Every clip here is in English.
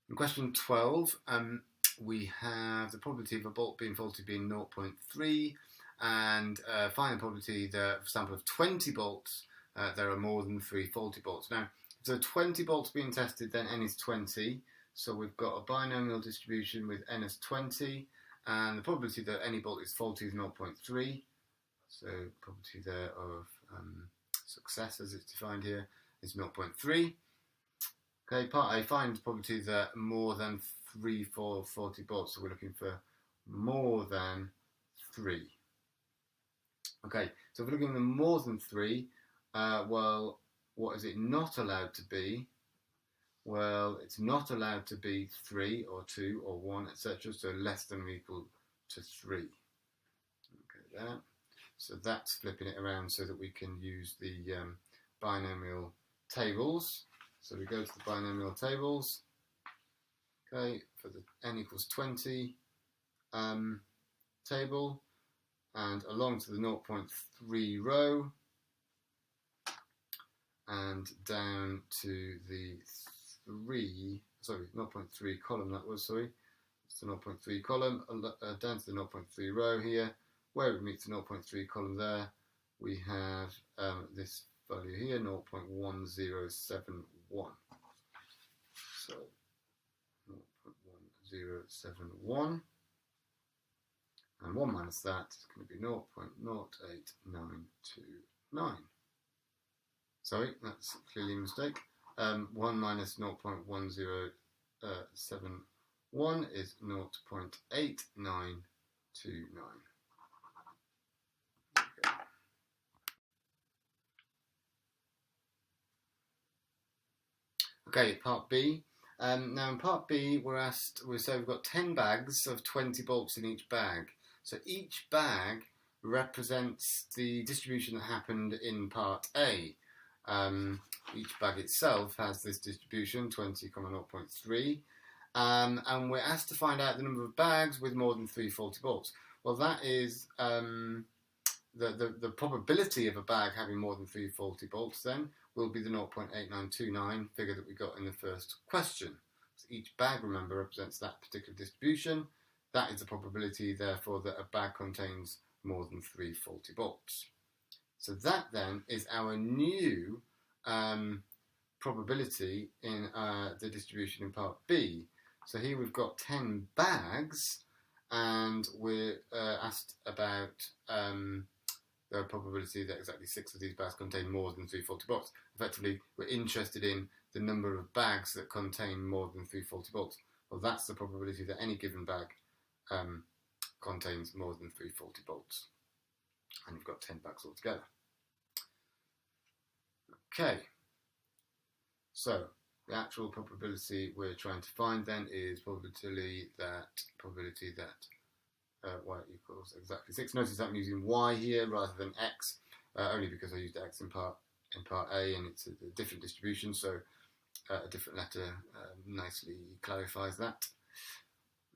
In question 12, we have the probability of a bolt being faulty being 0.3, and find the probability that for a sample of 20 bolts, there are more than 3 faulty bolts. Now, if there are 20 bolts being tested, then n is 20. So we've got a binomial distribution with n as 20, and the probability that any bolt is faulty is 0.3. So probability there of success, as it's defined here, is 0.3. Okay, part A, find the probability that more than 3 faulty bolts. So we're looking for more than 3. Okay, so if we're looking at more than 3, well, what is it not allowed to be? Well, it's not allowed to be 3 or 2 or 1, etc. So less than or equal to 3. Okay, there. So that's flipping it around so that we can use the binomial tables. So we go to the binomial tables. Okay, for the n equals 20 table, and along to the 0.3 row, and down to the 0.3 column, that was, it's the 0.3 column, down to the 0.3 row here, where it meets the 0.3 column there, we have this value here, 0.1071. So 0.1071, and 1 minus that is going to be 0.08929. Sorry, that's clearly a mistake. 1 minus 0.1071 is 0.8929. Okay, part B. Now in part B, we say we've got 10 bags of 20 bolts in each bag. So each bag represents the distribution that happened in part A. Each bag itself has this distribution, 20, 0.3. And we're asked to find out the number of bags with more than 3 faulty bolts. Well, that is the probability of a bag having more than 3 faulty bolts then will be the 0.8929 figure that we got in the first question. So each bag, remember, represents that particular distribution. That is the probability, therefore, that a bag contains more than 3 faulty bolts. So that then is our new probability in the distribution in part B. So here we've got 10 bags, and we're asked about the probability that exactly 6 of these bags contain more than 3 faulty bolts. Effectively, we're interested in the number of bags that contain more than 3 faulty bolts. Well, that's the probability that any given bag contains more than 3 faulty bolts. And you've got 10 bags altogether. Okay, so the actual probability we're trying to find then is probability that y equals exactly 6. Notice that I'm using y here rather than x, only because I used x in part A, and it's a different distribution, so a different letter nicely clarifies that.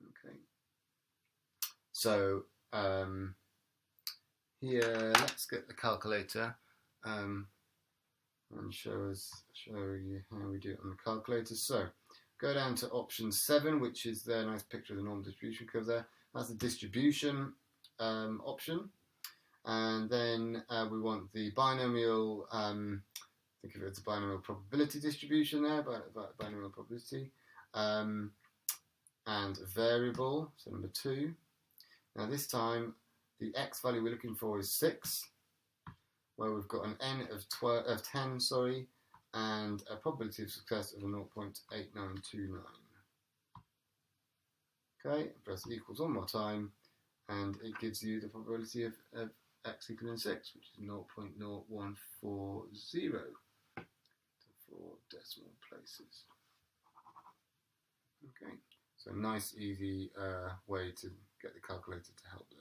Okay. So here, let's get the calculator and show you how we do it on the calculator. So go down to option 7, which is the nice picture of the normal distribution curve there. That's the distribution option, and then we want the binomial, think of it as a binomial probability distribution there, binomial probability, and variable, so number 2. Now this time the x value we're looking for is 6, where we've got an n of 10, and a probability of success of 0.8929. Okay, press equals one more time, and it gives you the probability of x equaling 6, which is 0.0140 to 4 decimal places. Okay, so nice, easy way to get the calculator to help there.